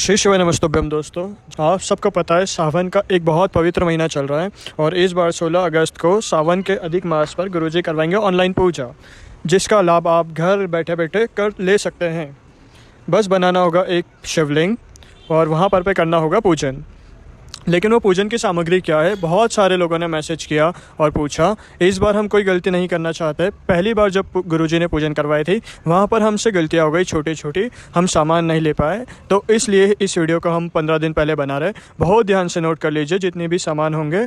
श्री शिवाय नमस्तुभ्यम दोस्तों। आप सबको पता है सावन का एक बहुत पवित्र महीना चल रहा है और इस बार 16 अगस्त को सावन के अधिक मास पर गुरुजी करवाएंगे ऑनलाइन पूजा, जिसका लाभ आप घर बैठे बैठे कर ले सकते हैं। बस बनाना होगा एक शिवलिंग और वहाँ पर करना होगा पूजन। लेकिन वो पूजन की सामग्री क्या है, बहुत सारे लोगों ने मैसेज किया और पूछा। इस बार हम कोई गलती नहीं करना चाहते। पहली बार जब गुरुजी ने पूजन करवाई थी वहाँ पर हमसे गलतियाँ हो गई छोटी छोटी, हम सामान नहीं ले पाए, तो इसलिए इस वीडियो को हम 15 दिन पहले बना रहे। बहुत ध्यान से नोट कर लीजिए, जितने भी सामान होंगे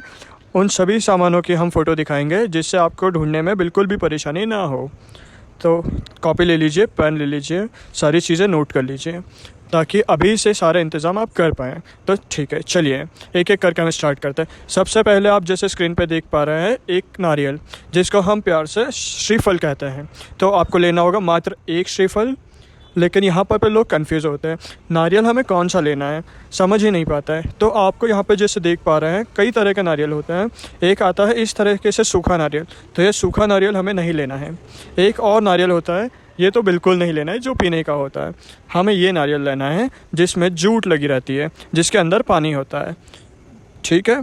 उन सभी सामानों की हम फ़ोटो दिखाएंगे, जिससे आपको ढूंढने में बिल्कुल भी परेशानी ना हो। तो कॉपी ले लीजिए, पेन ले लीजिए, सारी चीज़ें नोट कर लीजिए ताकि अभी से सारे इंतज़ाम आप कर पाएँ। तो ठीक है, चलिए एक एक करके हम स्टार्ट करते हैं। सबसे पहले आप जैसे स्क्रीन पे देख पा रहे हैं एक नारियल, जिसको हम प्यार से श्रीफल कहते हैं। तो आपको लेना होगा मात्र एक श्रीफल। लेकिन यहाँ पर लोग कंफ्यूज होते हैं, नारियल हमें कौन सा लेना है समझ ही नहीं पाता है। तो आपको यहाँ पे जैसे देख पा रहे हैं कई तरह के नारियल होते हैं। एक आता है इस तरीके से सूखा नारियल, तो ये सूखा नारियल हमें नहीं लेना है। एक और नारियल होता है, ये तो बिल्कुल नहीं लेना है, जो पीने का होता है। हमें ये नारियल लेना है जिसमें जूट लगी रहती है, जिसके अंदर पानी होता है। ठीक है,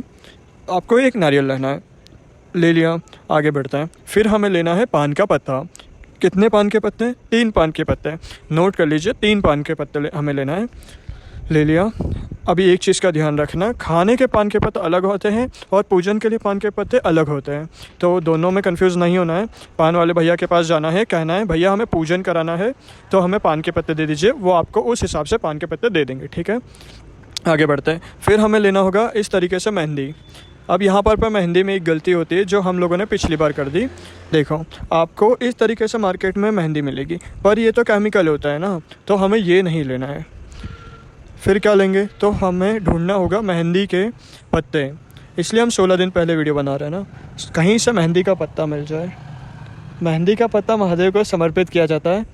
आपको एक नारियल लेना है, ले लिया, आगे बढ़ते हैं। फिर हमें लेना है पान का पत्ता। कितने पान के पत्ते? 3 पान के पत्ते। नोट कर लीजिए, 3 पान के पत्ते हमें लेना है, ले लिया। अभी एक चीज़ का ध्यान रखना, खाने के पान के पत्ते अलग होते हैं और पूजन के लिए पान के पत्ते अलग होते हैं, तो दोनों में कंफ्यूज नहीं होना है। पान वाले भैया के पास जाना है, कहना है भैया हमें पूजन कराना है तो हमें पान के पत्ते दे दीजिए, वो आपको उस हिसाब से पान के पत्ते दे देंगे। ठीक है, आगे बढ़ते हैं। फिर हमें लेना होगा इस तरीके से मेहंदी। अब यहाँ पर मेहंदी में एक गलती होती है जो हम लोगों ने पिछली बार कर दी। देखो, आपको इस तरीके से मार्केट में मेहंदी मिलेगी, पर ये तो केमिकल होता है ना, तो हमें ये नहीं लेना है। फिर क्या लेंगे, तो हमें ढूंढना होगा मेहंदी के पत्ते। इसलिए हम 16 दिन पहले वीडियो बना रहे हैं ना, कहीं से मेहंदी का पत्ता मिल जाए। मेहंदी का पत्ता महादेव को समर्पित किया जाता है,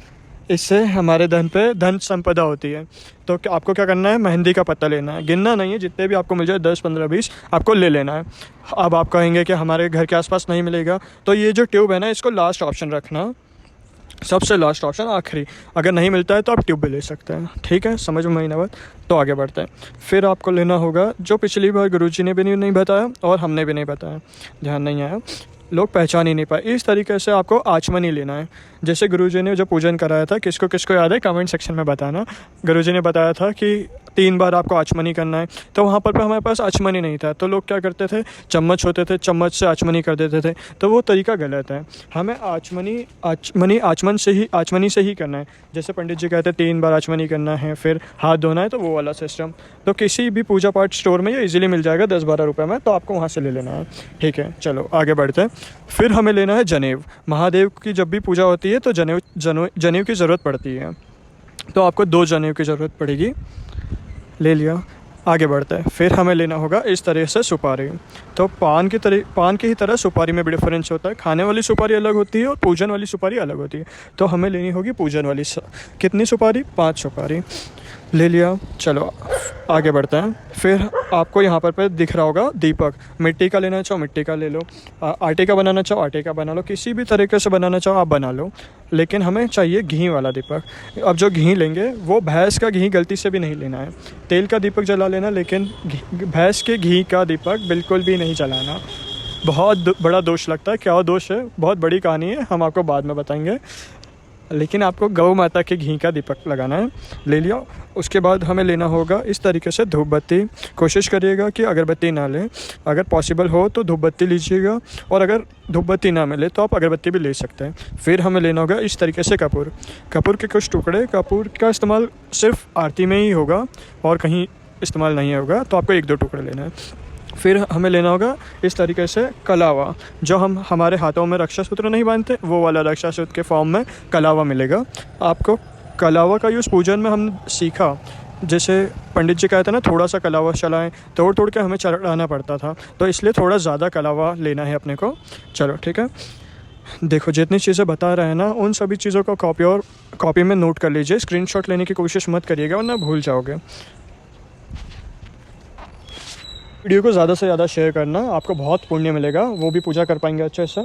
इससे हमारे धन पे धन संपदा होती है। तो आपको क्या करना है, मेहंदी का पत्ता लेना है, गिनना नहीं है, जितने भी आपको मिल जाए 10, 15, 20 आपको ले लेना है। अब आप कहेंगे कि हमारे घर के आसपास नहीं मिलेगा, तो ये जो ट्यूब है ना, इसको लास्ट ऑप्शन रखना, सबसे लास्ट ऑप्शन, आखिरी। अगर नहीं मिलता है तो आप ट्यूब भी ले सकते हैं। ठीक है, समझ में महीना बाद। तो आगे बढ़ते हैं। फिर आपको लेना होगा जो पिछली बार गुरुजी ने भी नहीं बताया और हमने भी नहीं बताया, ध्यान नहीं आया, लोग पहचान ही नहीं पाए। इस तरीके से आपको आचमनी लेना है। जैसे गुरुजी ने जो पूजन कराया था, किसको किसको याद है कमेंट सेक्शन में बताना। गुरुजी ने बताया था कि 3 बार आपको आचमनी करना है, तो वहाँ पर हमारे पास आचमनी नहीं था, तो लोग क्या करते थे, चम्मच होते थे, चम्मच से आचमनी कर देते थे, तो वो तरीका गलत है। हमें आचमनी से ही करना है। जैसे पंडित जी कहते हैं 3 बार आचमनी करना है, फिर हाथ धोना है, तो वो वाला सिस्टम तो किसी भी पूजा पाठ स्टोर में ये इजीली मिल जाएगा 10-12 रुपये में, तो आपको वहाँ से ले लेना है। ठीक है, चलो आगे बढ़ते हैं। फिर हमें लेना है जनेऊ। महादेव की जब भी पूजा होती है तो जनेऊ की ज़रूरत पड़ती है, तो आपको 2 जनेऊ की ज़रूरत पड़ेगी, ले लिया। आगे बढ़ते हैं। फिर हमें लेना होगा इस तरह से सुपारी। तो पान की ही तरह सुपारी में भी डिफरेंस होता है, खाने वाली सुपारी अलग होती है और पूजन वाली सुपारी अलग होती है। तो हमें लेनी होगी पूजन वाली कितनी सुपारी, 5 सुपारी, ले लिया। चलो आगे बढ़ते हैं। फिर आपको यहाँ पर दिख रहा होगा दीपक। मिट्टी का लेना चाहो मिट्टी का ले लो, आटे का बनाना चाहो आटे का बना लो, किसी भी तरीके से बनाना चाहो आप बना लो, लेकिन हमें चाहिए घी वाला दीपक। अब जो घी लेंगे वो भैंस का घी गलती से भी नहीं लेना है। तेल का दीपक जला लेना, लेकिन भैंस के घी का दीपक बिल्कुल भी नहीं जलाना। बहुत बड़ा दोष लगता है, क्या दोष है, बहुत बड़ी कहानी है, हम आपको बाद में बताएंगे। लेकिन आपको गौ माता के घी का दीपक लगाना है, ले लिया। उसके बाद हमें लेना होगा इस तरीके से धूप बत्ती। कोशिश करिएगा कि अगरबत्ती ना लें, अगर पॉसिबल हो तो धूप बत्ती लीजिएगा, और अगर धूप बत्ती ना मिले तो आप अगरबत्ती भी ले सकते हैं। फिर हमें लेना होगा इस तरीके से कपूर के कुछ टुकड़े। कपूर का इस्तेमाल सिर्फ आरती में ही होगा और कहीं इस्तेमाल नहीं होगा, तो आपको 1-2 टुकड़े लेना है। फिर हमें लेना होगा इस तरीके से कलावा, जो हम हमारे हाथों में रक्षा सूत्र नहीं बांधते, वो वाला रक्षा सूत्र के फॉर्म में कलावा मिलेगा आपको। कलावा का यूज़ पूजन में हम सीखा, जैसे पंडित जी कहते हैं ना, थोड़ा सा कलावा चलाएं, तोड़ के हमें चढ़ाना पड़ता था, तो इसलिए थोड़ा ज़्यादा कलावा लेना है अपने को। चलो ठीक है, देखो जितनी चीज़ें बता रहे हैं ना, उन सभी चीज़ों को कॉपी में नोट कर लीजिए। स्क्रीनशॉट लेने की कोशिश मत करिएगा वरना भूल जाओगे। वीडियो को ज़्यादा से ज़्यादा शेयर करना, आपको बहुत पुण्य मिलेगा, वो भी पूजा कर पाएंगे अच्छे से।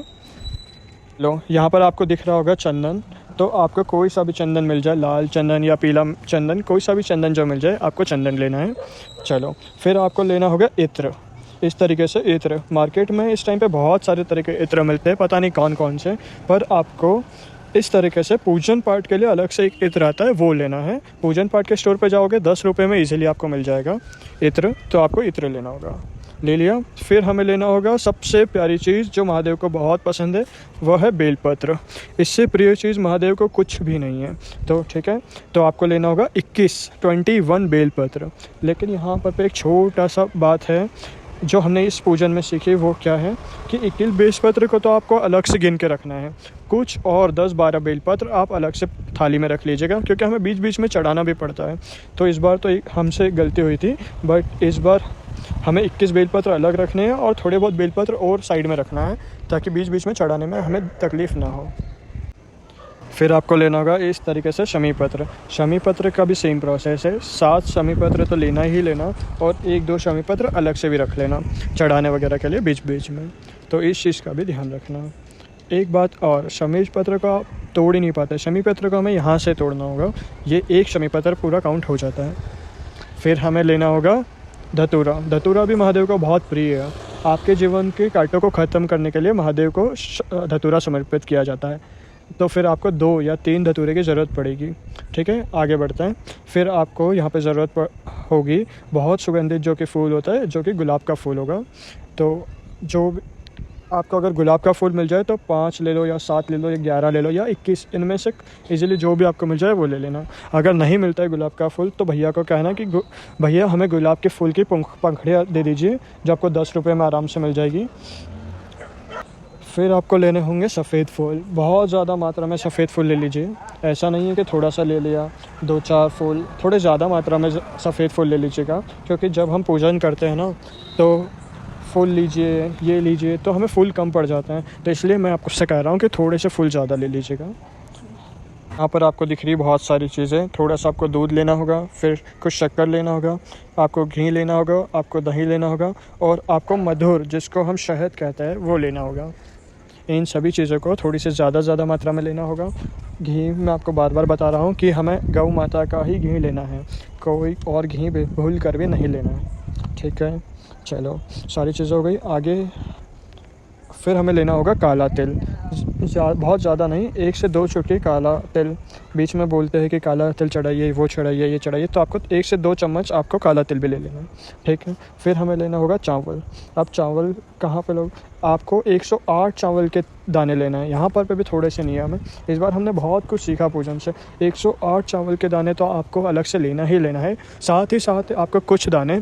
लो, यहाँ पर आपको दिख रहा होगा चंदन, तो आपको कोई सा भी चंदन मिल जाए, लाल चंदन या पीला चंदन, कोई सा भी चंदन जो मिल जाए आपको चंदन लेना है। चलो फिर आपको लेना होगा इत्र। इस तरीके से इत्र, मार्केट में इस टाइम पे बहुत सारे तरह के इत्र मिलते हैं, पता नहीं कौन कौन से, पर आपको इस तरीके से पूजन पाठ के लिए अलग से एक इत्र आता है, वो लेना है। पूजन पाठ के स्टोर पे जाओगे 10 रुपये में इजीली आपको मिल जाएगा इत्र, तो आपको इत्र लेना होगा। ले लिया। फिर हमें लेना होगा सबसे प्यारी चीज़ जो महादेव को बहुत पसंद है, वह है बेलपत्र। इससे प्रिय चीज़ महादेव को कुछ भी नहीं है। तो ठीक है, तो आपको लेना होगा 21 बेलपत्र। लेकिन यहाँ पर एक छोटा सा बात है जो हमने इस पूजन में सीखी, वो क्या है कि 21 बेलपत्र को तो आपको अलग से गिन के रखना है, कुछ और 10-12 बेलपत्र आप अलग से थाली में रख लीजिएगा, क्योंकि हमें बीच बीच में चढ़ाना भी पड़ता है। तो इस बार तो हमसे गलती हुई थी, बट इस बार हमें 21 बेलपत्र अलग रखने हैं और थोड़े बहुत बेलपत्र और साइड में रखना है, ताकि बीच बीच में चढ़ाने में हमें तकलीफ़ ना हो। फिर आपको लेना होगा इस तरीके से शमी पत्र। शमी पत्र का भी सेम प्रोसेस है, 7 शमी पत्र तो लेना ही लेना, और 1-2 शमी पत्र अलग से भी रख लेना चढ़ाने वगैरह के लिए बीच बीच में। तो इस चीज़ का भी ध्यान रखना। एक बात और, शमी पत्र को आप तोड़ ही नहीं पाते, शमी पत्र को हमें यहाँ से तोड़ना होगा, ये एक शमी पत्र पूरा काउंट हो जाता है। फिर हमें लेना होगा धतूरा। धतूरा भी महादेव को बहुत प्रिय है। आपके जीवन के कांटों को ख़त्म करने के लिए महादेव को धतूरा समर्पित किया जाता है। तो फिर आपको 2 या 3 धतूरे की ज़रूरत पड़ेगी। ठीक है, आगे बढ़ते हैं। फिर आपको यहाँ पे ज़रूरत होगी बहुत सुगंधित जो कि फूल होता है, जो कि गुलाब का फूल होगा। तो जो आपको अगर गुलाब का फूल मिल जाए तो 5 ले लो या 7 ले लो या 11 ले लो या 21, इनमें से इजीली जो भी आपको मिल जाए वो ले लेना। अगर नहीं मिलता है गुलाब का फूल तो भैया को कहना कि भैया हमें गुलाब के फूल की पंखुड़ियाँ दे दीजिए, जो आपको 10 रुपये में आराम से मिल जाएगी। फिर आपको लेने होंगे सफ़ेद फूल। बहुत ज़्यादा मात्रा में सफ़ेद फूल ले लीजिए, ऐसा नहीं है कि थोड़ा सा ले लिया, 2-4 फूल, थोड़े ज़्यादा मात्रा में सफ़ेद फूल ले लीजिएगा, क्योंकि जब हम पूजन करते हैं ना तो फूल लीजिए, ये लीजिए, तो हमें फूल कम पड़ जाते हैं। तो इसलिए मैं आपको से कह रहा हूँ कि थोड़े से फूल ज़्यादा ले लीजिएगा। यहाँ पर आपको दिख रही बहुत सारी चीज़ें। थोड़ा सा आपको दूध लेना होगा, फिर कुछ शक्कर लेना होगा, आपको घी लेना होगा, आपको दही लेना होगा, और आपको मधुर, जिसको हम शहद कहते हैं, वो लेना होगा। इन सभी चीज़ों को थोड़ी सी ज़्यादा मात्रा में लेना होगा। घी मैं आपको बार बार बता रहा हूँ कि हमें गौ माता का ही घी लेना है, कोई और घी भूल कर भी नहीं लेना है। ठीक है, चलो सारी चीज़ें हो गई। आगे फिर हमें लेना होगा काला तिल। बहुत ज़्यादा नहीं, 1 से 2 चुटकी काला तिल। बीच में बोलते हैं कि काला तिल चढ़ाइए, वो चढ़ाइए, ये चढ़ाइए, तो आपको 1 से 2 चम्मच आपको काला तिल भी ले लेना है। ठीक है, फिर हमें लेना होगा चावल। अब चावल कहाँ पे लोग, आपको 108 चावल के दाने लेना है। यहाँ पर भी थोड़े से नहीं है हमें, इस बार हमने बहुत कुछ सीखा पूजन से। 108 चावल के दाने तो आपको अलग से लेना ही लेना है। साथ ही साथ आपको कुछ दाने,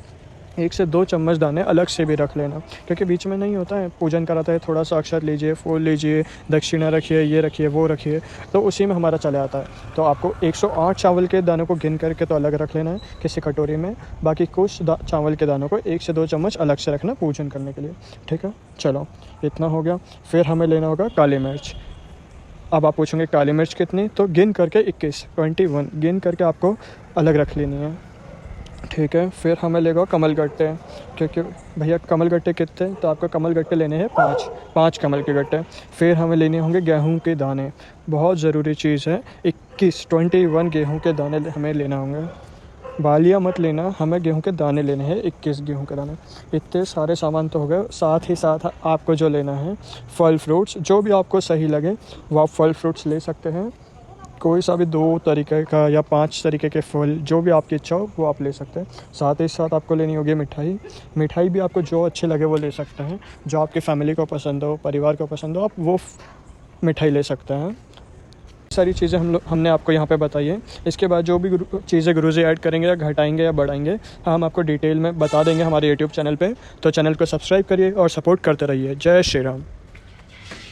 1 से 2 चम्मच दाने अलग से भी रख लेना, क्योंकि बीच में नहीं होता है, पूजन कराता है, थोड़ा सा अक्षत लीजिए, फूल लीजिए, दक्षिणा रखिए, ये रखिए, वो रखिए, तो उसी में हमारा चला आता है। तो आपको 108 चावल के दानों को गिन करके तो अलग रख लेना है किसी कटोरी में, बाकी कुछ चावल के दानों को 1 से 2 चम्मच अलग से रखना पूजन करने के लिए। ठीक है, चलो इतना हो गया। फिर हमें लेना होगा काली मिर्च। अब आप पूछोंगे काली मिर्च कितनी, तो गिन करके 21 गिन करके आपको अलग रख लेनी है। ठीक है, फिर हमें लेगा कमलगट्टे, क्योंकि भैया कमलगट्टे कितने, तो आपको कमलगट्टे लेने हैं 5 कमल के गट्टे। फिर हमें लेने होंगे गेहूं के दाने, बहुत ज़रूरी चीज़ है। 21 गेहूं के दाने हमें लेना होंगे। बालियाँ मत लेना, हमें गेहूं के दाने लेने हैं, 21 गेहूं के दाने। इतने सारे सामान तो हो गए। साथ ही साथ आपको जो लेना है फल फ्रूट्स, जो भी आपको सही लगे वो आप फल फ्रूट्स ले सकते हैं। कोई सा भी 2 तरीके का या 5 तरीके के फल, जो भी आपकी इच्छा हो वो आप ले सकते हैं। साथ ही साथ आपको लेनी होगी मिठाई भी आपको जो अच्छे लगे वो ले सकते हैं, जो आपकी फैमिली को पसंद हो, परिवार को पसंद हो, आप वो मिठाई ले सकते हैं। सारी चीज़ें हमने आपको यहाँ पे बताई है। इसके बाद जो भी चीज़ें गुरुजी ऐड करेंगे या घटाएंगे या बढ़ाएंगे, हम आपको डिटेल में बता देंगे हमारे यूट्यूब चैनल पे। तो चैनल को सब्सक्राइब करिए और सपोर्ट करते रहिए। जय श्री राम।